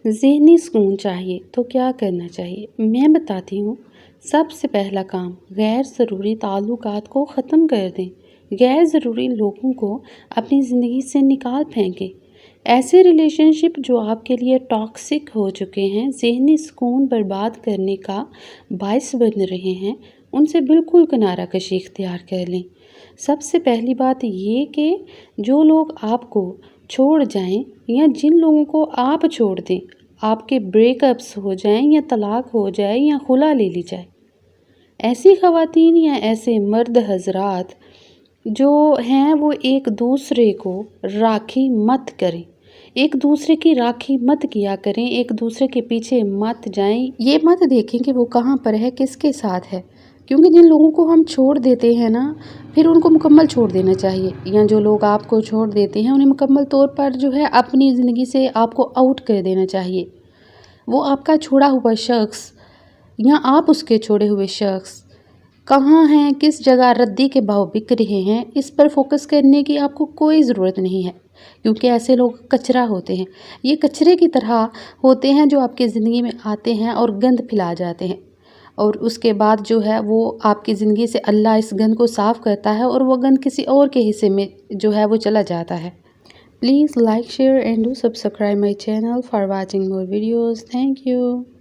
ذہنی سکون چاہیے تو کیا کرنا چاہیے؟ میں بتاتی ہوں۔ سب سے پہلا کام غیر ضروری تعلقات کو ختم کر دیں۔ غیر ضروری لوگوں کو اپنی زندگی سے نکال پھینکیں۔ ایسے ریلیشن شپ جو آپ کے لیے ٹاکسک ہو چکے ہیں، ذہنی سکون برباد کرنے کا باعث بن رہے ہیں، ان سے بالکل کنارہ کشی اختیار کر لیں۔ سب سے پہلی بات یہ کہ جو لوگ آپ کو چھوڑ جائیں یا جن لوگوں کو آپ چھوڑ دیں، آپ کے بریک اپس ہو جائیں یا طلاق ہو جائے یا خلا لے لی جائے، ایسی خواتین یا ایسے مرد حضرات جو ہیں وہ ایک دوسرے کو راکھی مت کریں، ایک دوسرے کی راکھی مت کیا کریں، ایک دوسرے کے پیچھے مت جائیں، یہ مت دیکھیں کہ وہ کہاں پر ہے، کس کے ساتھ ہے، کیونکہ جن لوگوں کو ہم چھوڑ دیتے ہیں نا، پھر ان کو مکمل چھوڑ دینا چاہیے، یا جو لوگ آپ کو چھوڑ دیتے ہیں انہیں مکمل طور پر جو ہے اپنی زندگی سے آپ کو آؤٹ کر دینا چاہیے۔ وہ آپ کا چھوڑا ہوا شخص یا آپ اس کے چھوڑے ہوئے شخص کہاں ہیں، کس جگہ ردی کے بھاؤ بک رہے ہیں، اس پر فوکس کرنے کی آپ کو کوئی ضرورت نہیں ہے، کیونکہ ایسے لوگ کچرا ہوتے ہیں، یہ کچرے کی طرح ہوتے ہیں جو آپ کی زندگی میں آتے ہیں اور گند پھیلا جاتے ہیں، اور اس کے بعد جو ہے وہ آپ کی زندگی سے اللہ اس گند کو صاف کرتا ہے اور وہ گند کسی اور کے حصے میں جو ہے وہ چلا جاتا ہے۔ Please like, share and do subscribe my channel for watching more videos. Thank you.